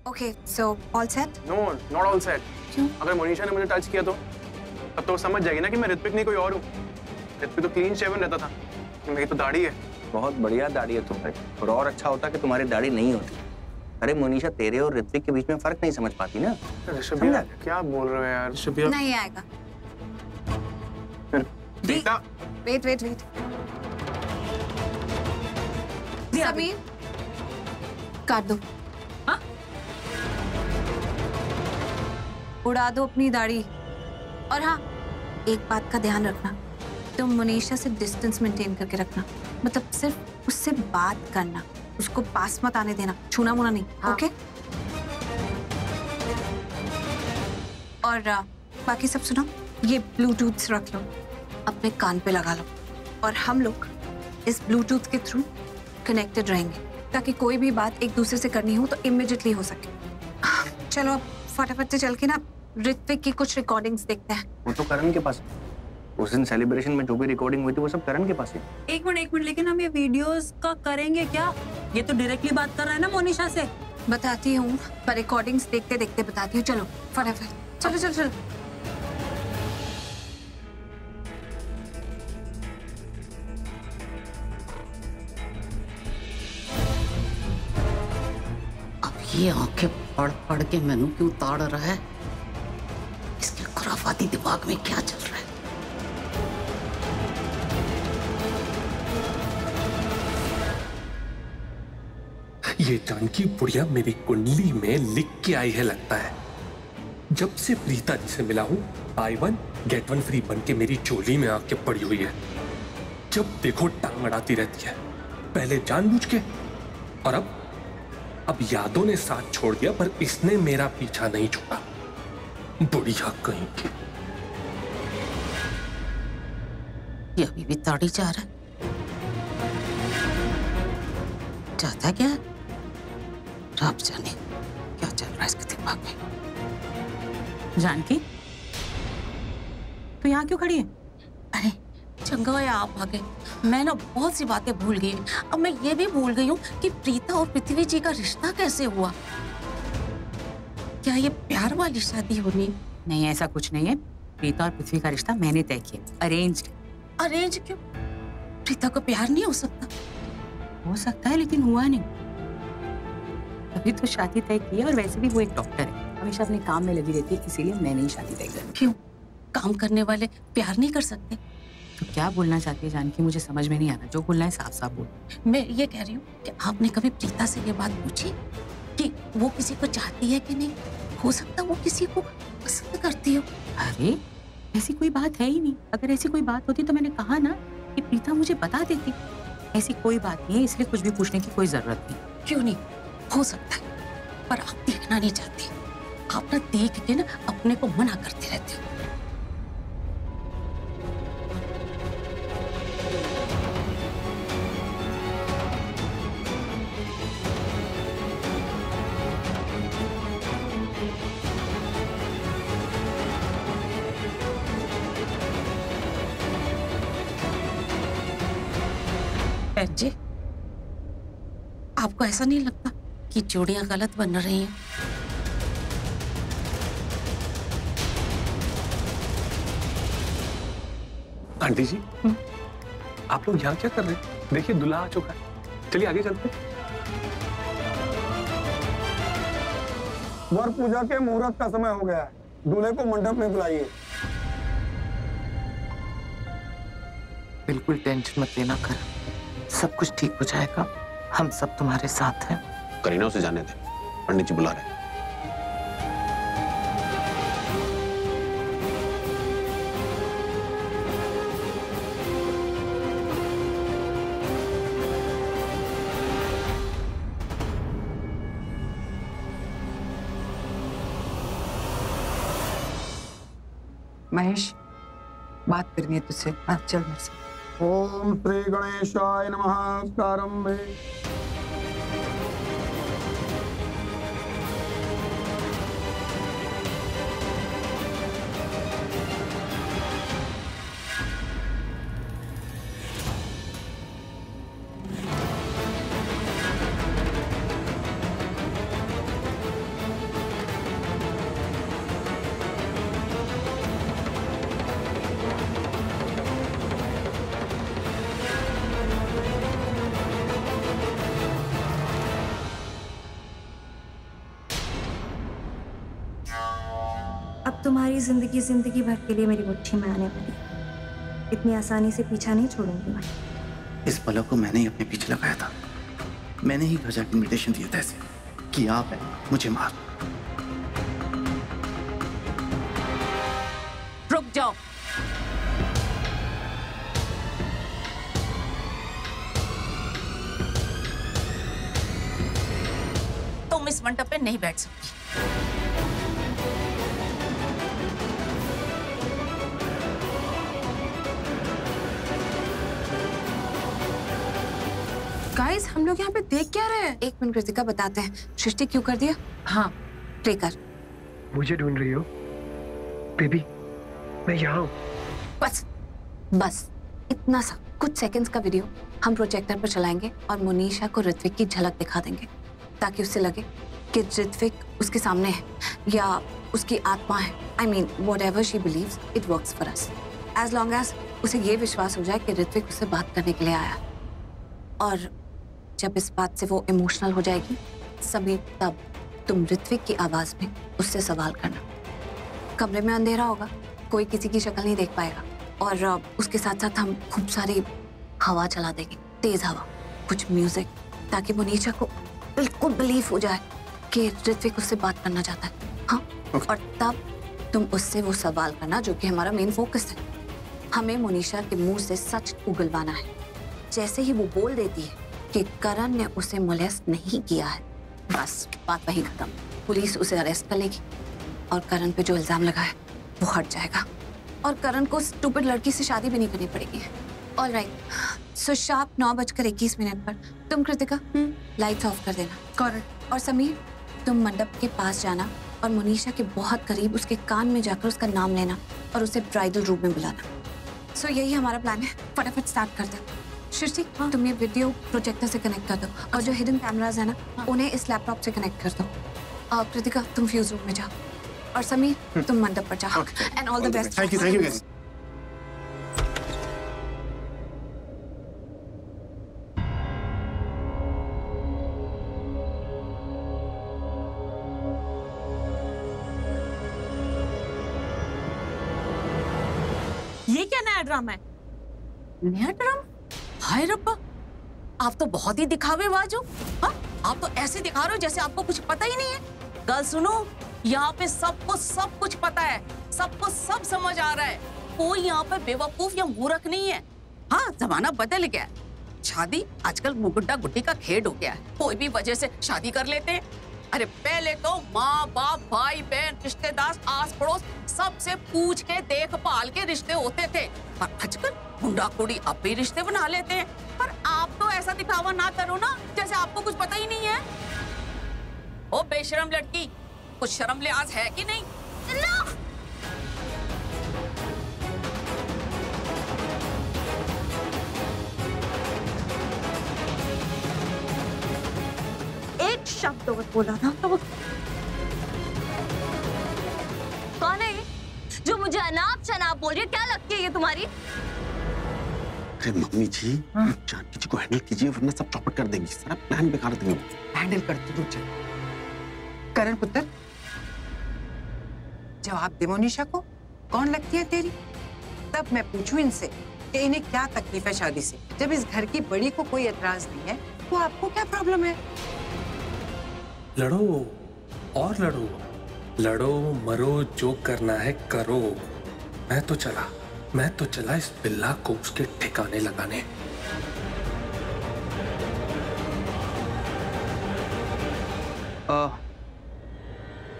Okay, so all set? No, not all set. क्यों? अगर मोनिशा ने मुझे टच किया तो तब तो वो समझ जाएगी ना कि मैं ऋत्विक नहीं कोई और हूँ। ऋत्विक तो क्लीन शेवन रहता था, मेरी तो दाढ़ी है। बहुत बढ़िया दाढ़ी है तुम्हारी, और अच्छा होता कि तुम्हारी दाढ़ी नहीं होती। अरे मोनिशा, तेरे और ऋत्विक के बीच में फर्क नहीं समझ पाती ना। ऋषभ भैया क्या बोल रहे हो यार? ऋषभ भैया नहीं आएगा। बेटा Wait. समीर, काट दो। हाँ? उड़ा दो अपनी दाढ़ी। और हाँ, एक बात का ध्यान रखना, तुम मोनिशा से डिस्टेंस मेंटेन करके रखना। मतलब सिर्फ उससे बात करना, उसको पास मत आने देना, छूना मुना नहीं। हाँ। ओके? और बाकी सब सुनो, ये ब्लूटूथ रख लो, अपने कान पे लगा लो, और हम लोग इस ब्लूटूथ के थ्रू कनेक्टेड रहेंगे ताकि कोई भी बात एक दूसरे से करनी हो तो इमीडिएटली हो सके। चलो अब फटाफट से चल के ना ऋत्विक की कुछ रिकॉर्डिंग्स देखते हैं। वो तो करण के पास है। उस दिन सेलिब्रेशन में जो भी रिकॉर्डिंग हुई थी वो सब करण के पास है। एक मिनट, लेकिन हम ये वीडियोस का करेंगे क्या? ये तो डायरेक्टली बात कर रहा है ना मोनिशा से। बताती हूँ, पर रिकॉर्डिंग्स देखते देखते बताती हूँ। चलो फटाफट, चलो। ये आंखें पढ़ पढ़ के मैनू क्यों ताड़ रहा है? इसके खुराफाती दिमाग में क्या चल रहा है? ये जानकी बुढ़िया मेरी कुंडली में लिख के आई है लगता है। जब से प्रीता जी से मिला हूं, buy 1 get 1 फ्री बन के मेरी चोली में आके पड़ी हुई है। जब देखो टांग अड़ाती रहती है, पहले जानबूझ के, और अब यादों ने साथ छोड़ दिया, पर इसने मेरा पीछा नहीं छोड़ा। बुढ़िया कहीं की। ये अभी भी ताड़ी जा रहा है। चाहता क्या है? रब जाने क्या चल रहा है इसके दिमाग में। जानकी, तो यहाँ क्यों खड़ी है? अरे चंगा हुआ आप आ गए। मैं ना बहुत सी बातें भूल गई। अब मैं ये भी भूल गई हूँ कि प्रीता और पृथ्वी जी का रिश्ता कैसे हुआ। क्या ये प्यार वाली शादी होनी? नहीं, ऐसा कुछ नहीं है। प्रीता और पृथ्वी का रिश्ता मैंने तय किया, अरेंज्ड। अरेंज क्यों? प्रीता को प्यार नहीं हो सकता? हो सकता है, लेकिन हुआ नहीं। अभी तो शादी तय की है, और वैसे भी वो एक डॉक्टर है, हमेशा अपने काम में लगी रहती है, इसीलिए मैंने ही शादी तय करी। क्यों? काम करने वाले प्यार नहीं कर सकते? तो क्या बोलना चाहती है जानकी? मुझे समझ में नहीं आ रहा। जो बोलना है साफ साफ बोल। मैं ये कह रही हूँ कि आपने कभी प्रीता से ये बात पूछी कि वो किसी को चाहती है कि नहीं? हो सकता वो किसी को पसंद करती हो। अरे ऐसी कोई बात है ही नहीं। अगर ऐसी कोई बात होती तो मैंने कहा ना कि प्रीता मुझे बता देती। ऐसी कोई बात नहीं है, इसलिए कुछ भी पूछने की कोई जरूरत नहीं। क्यों नहीं? हो सकता है, पर आप देखना नहीं चाहती। आप ना देख के ना अपने को मना करते रहते हो। बहन जी, आपको ऐसा नहीं लगता कि जोड़ियां गलत बन रही हैं? आंटी जी, आप लोग यहाँ क्या कर रहे हैं? देखिए दूल्हा आ चुका है। चलिए आगे चलते हैं। वर पूजा के मुहूर्त का समय हो गया है, दूल्हे को मंडप में बुलाइए। बिल्कुल टेंशन मत लेना कर, सब कुछ ठीक हो जाएगा। हम सब तुम्हारे साथ हैं। करीना उसे जाने दे, पंडित जी बुला रहे हैं। महेश, बात करनी है तुझसे। चल मेरे से। ओम श्री गणेशाय नमः। प्रारंभे अब तुम्हारी जिंदगी जिंदगी भर के लिए मेरी मुट्ठी में आने वाली है। इतनी आसानी से पीछा नहीं छोड़ूंगी मैं। इस पलक को मैंने ही अपने पीछे लगाया था। मैंने ही घर जाकर इन्विटेशन दिया था ऐसे कि आप है मुझे मार। रुक जाओ। तुम इस मंडप पे नहीं बैठ सकती। गाइस, हम लोग यहाँ पे देख क्या रहे हैं? एक मिनट कृतिका, बताते हैं। सृष्टि क्यों कर दिया? हाँ, प्ले कर। मुझे ढूंढ रही हो बेबी? मैं यहाँ हूँ। बस बस इतना सा कुछ सेकंड्स का वीडियो हम प्रोजेक्टर पर चलाएंगे और मोनिशा को ऋत्विक की झलक दिखा देंगे ताकि उससे लगे कि ऋत्विक उसके सामने है या उसकी आत्मा है। I mean, whatever she believes, it works for us. As long as उसे ये विश्वास हो जाए कि ऋत्विक उससे बात करने के लिए आया। और जब इस बात से वो इमोशनल हो जाएगी समीर, तब तुम ऋत्विक की आवाज में उससे सवाल करना। कमरे में अंधेरा होगा, कोई किसी की शक्ल नहीं देख पाएगा और उसके साथ साथ हम खूब सारी हवा चला देंगे, तेज हवा, कुछ म्यूजिक, ताकि मोनिशा को बिल्कुल बिलीव हो जाए कि ऋत्विक उससे बात करना चाहता है। हाँ, और तब तुम उससे वो सवाल करना जो कि हमारा मेन फोकस है। हमें मोनिशा के मुंह से सच उगलवाना है। जैसे ही वो बोल देती है कि करण ने उसे मोलेस्ट नहीं किया है, बस बात वहीं खत्म। पुलिस उसे अरेस्ट कर लेगी और करण पे जो इल्जाम लगा है वो हट जाएगा और करण को स्टूपिड लड़की से शादी भी नहीं करनी पड़ेगी। ऑलराइट, सो शार्प 9:21 पर तुम कृतिका लाइट्स ऑफ कर देना। करेक्ट। और समीर, तुम मंडप के पास जाना और मोनिशा के बहुत करीब उसके कान में जाकर उसका नाम लेना और उसे ब्राइडल रूम में बुलाना। सो यही हमारा प्लान है। फटाफट स्टार्ट कर दो। सृष्टि, तुम ये वीडियो प्रोजेक्टर से कनेक्ट कर दो और जो हिडन कैमराज है ना, उन्हें इस लैपटॉप से कनेक्ट कर दो। कृतिका, तुम फ्यूज रूम में जाओ और समीर तुम मंडप पर जाओ। And all the best. Thank you guys. ये क्या नया ड्रामा है? नया ड्रामा? हाय रब्बा, आप तो बहुत ही दिखावेबाज हो। हाँ, आप तो ऐसे दिखा रहे हो जैसे आपको कुछ पता ही नहीं है। कल सुनो, यहाँ पे सबको सब कुछ पता है, सबको सब समझ आ रहा है। कोई यहाँ पे बेवकूफ या मूर्ख नहीं है। हाँ, जमाना बदल गया है। शादी आजकल गुड्डा गुड्डी का खेड हो गया है। कोई भी वजह से शादी कर लेते हैं। अरे पहले तो माँ बाप, भाई बहन, रिश्तेदार, आस पड़ोस सबसे पूछ के देखभाल के रिश्ते होते थे, पर आजकल गुंडा कुड़ी अब भी रिश्ते बना लेते हैं। पर आप तो ऐसा दिखावा ना करो ना जैसे आपको कुछ पता ही नहीं है। ओ बेशरम लड़की, कुछ शर्म लिहाज है कि नहीं? एक शब्द और बोला ना तो कौन है ये जो मुझे अनाप शनाप बोल रही है? क्या लगती है ये तुम्हारी? अरे मम्मी जी, जानकी जी को हैंडल कीजिए वरना सब चौपट कर देंगी। सारा प्लान बेकार देंगे। हैंडल करती तू चल। करण पुत्र, जवाब दे मोनिशा को, कौन लगती है तेरी? तब मैं पूछूं इनसे कि इन्हें क्या तकलीफ है शादी से। जब इस घर की बड़ी को कोई एतराज नहीं है तो आपको क्या प्रॉब्लम है? लड़ो और लड़ो, लड़ो मरो, जो करना है करो। मैं तो चला इस बिल्ला को उसके ठिकाने लगाने।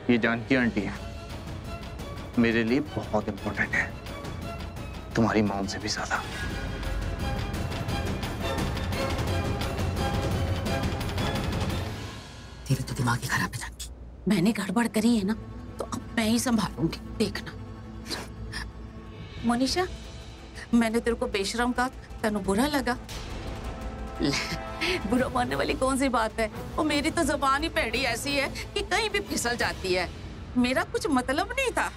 ये जानकी आंटी है, मेरे लिए बहुत इंपॉर्टेंट है, तुम्हारी मॉम से भी ज्यादा। तेरे तो दिमाग ही खराब है जानकी। मैंने गड़बड़ करी है ना तो अब मैं ही संभालूंगी, देखना। मोनिशा, मैंने तेरे को बेशरम कहा, तेनू बुरा लगा? बुरा मानने वाली कौन सी बात है? और मेरी तो जुबान ही पेड़ी ऐसी है कि कहीं भी फिसल जाती है। मेरा कुछ मतलब नहीं था।